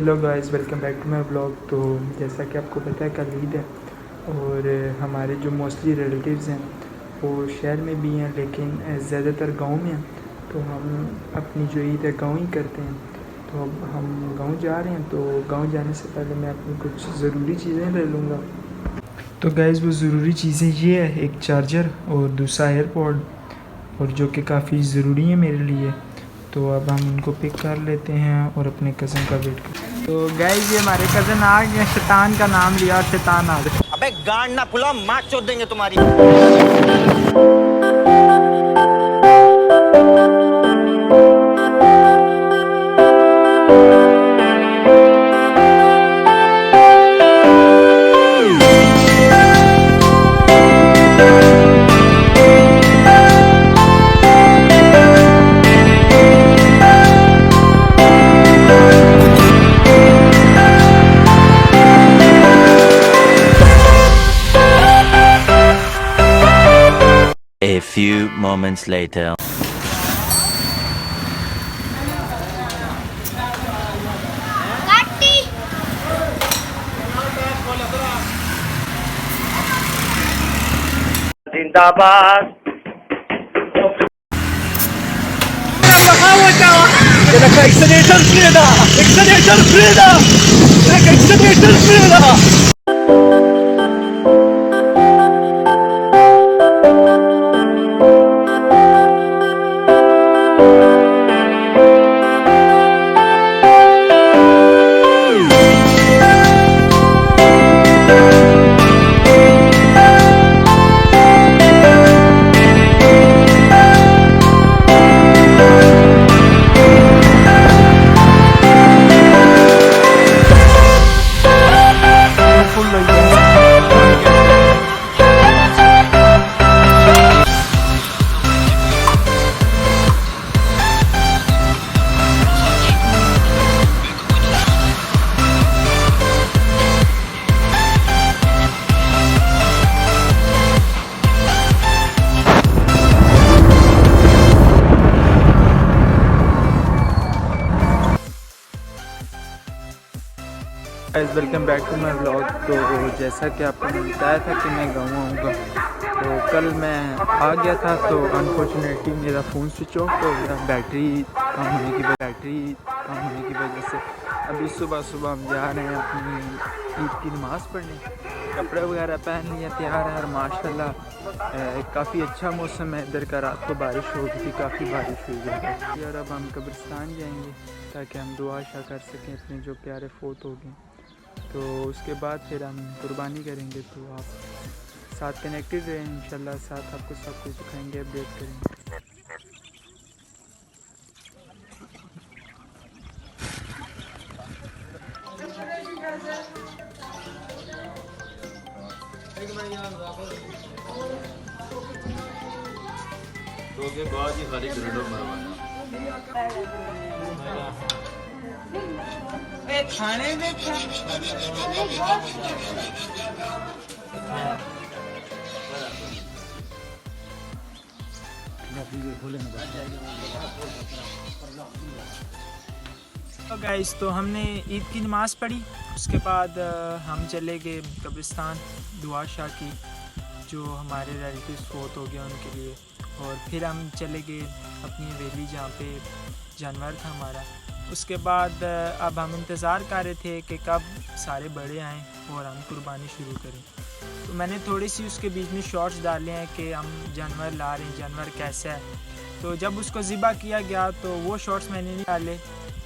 Hello guys, welcome back to my blog. तो जैसा कि आपको पता है कल ईद है और हमारे जो मोस्टली रिलेटिव्स हैं वो शहर में भी हैं, लेकिन ज़्यादातर गांव में हैं। तो हम अपनी जो ईद है गांव ही करते हैं। तो अब हम गांव जा रहे हैं, तो गांव जाने से पहले मैं अपनी कुछ ज़रूरी चीज़ें ले लूँगा। तो गाइस वो ज़रूरी चीज़ें ये है, एक चार्जर और दूसरा एयरपॉड, और जो कि काफ़ी ज़रूरी है मेरे लिए। तो अब हम उनको पिक कर लेते हैं और अपने कज़न का वेट करते हैं। तो गाइस ये हमारे कज़न आ गए, शैतान का नाम लिया और शैतान आ गए। अबे गांड ना फुला, मार चोद देंगे तुम्हारी। A few moments later. जिंदाबाद। Guys welcome back to my blog. तो जैसा कि आपको मैंने बताया था कि मैं गाँव आऊँगा, तो कल मैं आ गया था, तो अनफॉर्चुनेटली मेरा फ़ोन स्विच ऑफ हो गया बैटरी कम होने की वजह से। अभी सुबह हम जा रहे हैं अपनी ईद की नमाज़ पढ़ने, कपड़े वगैरह पहन लिए, तैयार हैं। और माशाल्लाह काफ़ी अच्छा मौसम है इधर का। रात को बारिश हो गई थी, काफ़ी बारिश हुई है। और अब हम कब्रिस्तान जाएंगे ताकि हम दुआ कर सकें अपने जो प्यारे फोत हो गए। तो उसके बाद फिर हम कुर्बानी करेंगे। तो आप साथ कनेक्टेड रहें, इंशाल्लाह साथ आपको सब कुछ दिखाएंगे, अपडेट करेंगे। तो के बाद ही खाली ग्रेडर मरवाना खाने में तो गाइस, तो हमने ईद की नमाज़ पढ़ी, उसके बाद हम चले गए कब्रिस्तान दुआ शाह की, जो हमारे रिलेटिव्स फोत हो गया उनके लिए। और फिर हम चले गए अपनी हवेली जहाँ पे जानवर था हमारा। उसके बाद अब हम इंतज़ार कर रहे थे कि कब सारे बड़े आएँ और हम कुर्बानी शुरू करें। तो मैंने थोड़ी सी उसके बीच में शॉर्ट्स डाले हैं कि हम जानवर ला रहे हैं, जानवर कैसा है। तो जब उसको ज़िबा किया गया तो वो शॉर्ट्स मैंने नहीं डाले,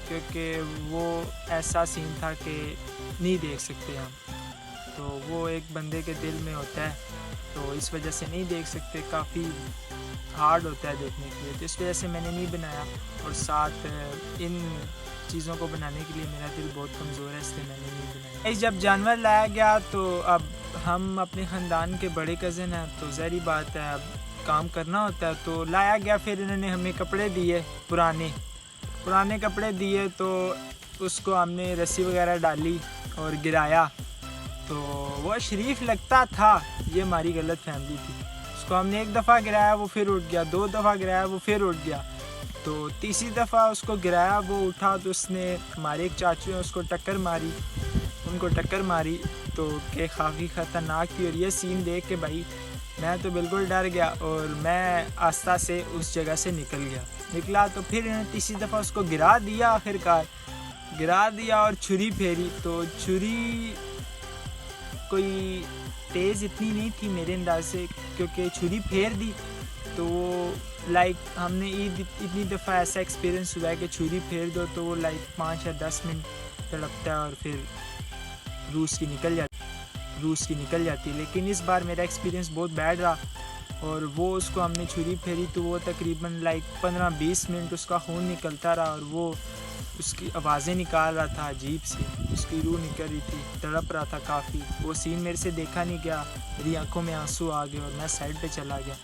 क्योंकि वो ऐसा सीन था कि नहीं देख सकते हम। तो वो एक बंदे के दिल में होता है, तो इस वजह से नहीं देख सकते, काफ़ी हार्ड होता है देखने के लिए। तो इस वजह से मैंने नहीं बनाया। और साथ इन चीज़ों को बनाने के लिए मेरा दिल बहुत कमज़ोर है, इसलिए मैंने नहीं बनाया। जब जानवर लाया गया तो अब हम अपने ख़ानदान के बड़े कज़न हैं, तो ज़ाहिर बात है अब काम करना होता है। तो लाया गया, फिर इन्होंने हमें कपड़े दिए, पुराने कपड़े दिए। तो उसको हमने रस्सी वगैरह डाली और गिराया। तो वो शरीफ लगता था, ये हमारी गलत फहमी थी। उसको हमने एक दफ़ा गिराया वो फिर उठ गया, 2 दफ़ा गिराया वो फिर उठ गया। तो तीसरी दफ़ा उसको गिराया, वो उठा तो उसने हमारे एक चाचू हैं उसको टक्कर मारी, उनको टक्कर मारी तो कि काफ़ी ख़तरनाक थी। और ये सीन देख के भाई मैं तो बिल्कुल डर गया और मैं आस्ता से उस जगह से निकला। तो फिर इन्होंने तीसरी दफ़ा उसको गिरा दिया, आखिरकार गिरा दिया और छुरी फेरी। तो छुरी कोई तेज़ इतनी नहीं थी मेरे अंदाज से, क्योंकि छुरी फेर दी तो वो लाइक हमने इतनी दफ़ा ऐसा एक्सपीरियंस हुआ है कि छुरी फेर दो तो वो लाइक 5 या 10 मिनट तड़पता है और फिर रूस की निकल जाती है। लेकिन इस बार मेरा एक्सपीरियंस बहुत बैड रहा और वो उसको हमने छुरी फेरी तो वो तकरीबन लाइक 15-20 मिनट उसका खून निकलता रहा और वो उसकी आवाज़ें निकाल रहा था अजीब सी, उसकी रूह निकल रही थी, तड़प रहा था काफ़ी। वो सीन मेरे से देखा नहीं गया, मेरी आंखों में आंसू आ गए और मैं साइड पे चला गया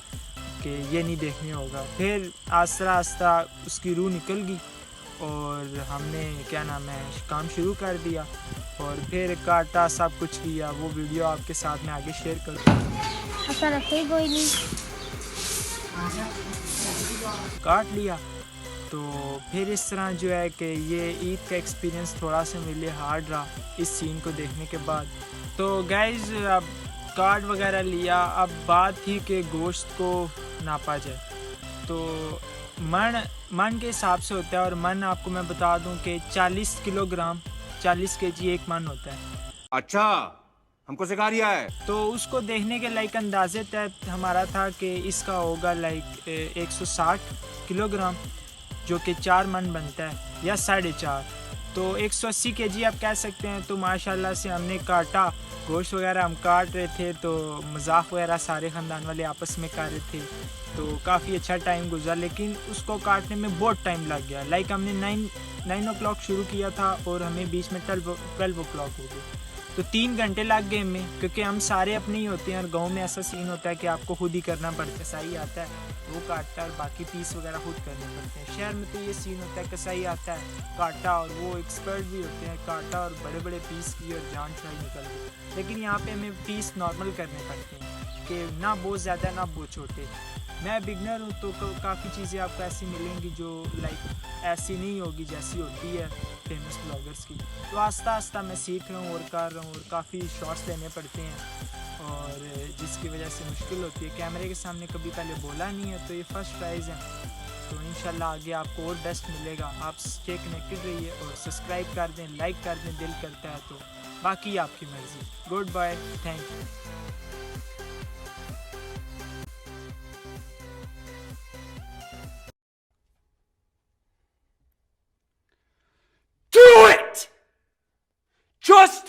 कि ये नहीं देखने होगा। फिर आस्ता आस्ता उसकी रूह निकल गई और हमने क्या नाम है काम शुरू कर दिया और फिर काटा सब कुछ किया। वो वीडियो आपके साथ में आगे शेयर कर काट लिया। तो फिर इस तरह जो है कि ये ईद का एक्सपीरियंस थोड़ा सा मेरे लिए हार्ड रहा इस सीन को देखने के बाद। तो गाइज़ अब काट वगैरह लिया, अब बात थी कि गोश्त को नापा जाए। तो मन के हिसाब से होता है और मन आपको मैं बता दूं कि 40 किलोग्राम 40 केजी एक मन होता है। अच्छा, हमको सिखा रिया है। तो उसको देखने के लाइक अंदाजे तहत हमारा था कि इसका होगा लाइक 160 किलोग्राम जो कि 4 मन बनता है या 4.5। तो 180 केजी आप कह सकते हैं। तो माशाल्लाह से हमने काटा, गोश्त वगैरह हम काट रहे थे तो मजाक वगैरह सारे ख़ानदान वाले आपस में कर रहे थे तो काफ़ी अच्छा टाइम गुजरा। लेकिन उसको काटने में बहुत टाइम लग गया। लाइक हमने 9 o'clock शुरू किया था और हमें बीच में 12 o'clock हो गई। तो 3 घंटे लग गए हमें, क्योंकि हम सारे अपने ही होते हैं और गांव में ऐसा सीन होता है कि आपको खुद ही करना पड़ता है। कसाई आता है वो काटता है और बाकी पीस वगैरह खुद करने पड़ते हैं। शहर में तो ये सीन होता है कसाई आता है काटा और वो एक्सपर्ट भी होते हैं, काटा और बड़े बड़े पीस की और जान छुड़ाई निकल गई। लेकिन यहाँ पे हमें पीस नॉर्मल करने पड़ते हैं कि ना बहुत ज़्यादा ना बहुत छोटे। मैं बिगनर हूँ तो काफ़ी चीज़ें आपको ऐसी मिलेंगी जो लाइक ऐसी नहीं होगी जैसी होती है फेमस ब्लॉगर्स की। तो आस्ता आस्ता मैं सीख रहा हूँ और कर रहा हूँ और काफ़ी शॉट्स लेने पड़ते हैं और जिसकी वजह से मुश्किल होती है। कैमरे के सामने कभी पहले बोला नहीं है तो ये फर्स्ट प्राइज़ है। तो इंशाल्लाह आगे आपको और बेस्ट मिलेगा। आप स्टे कनेक्टेड रहिए और सब्सक्राइब कर दें, लाइक कर दें, दिल करता है तो बाकी आपकी मर्ज़ी। Good bye, thank you. Do it! Just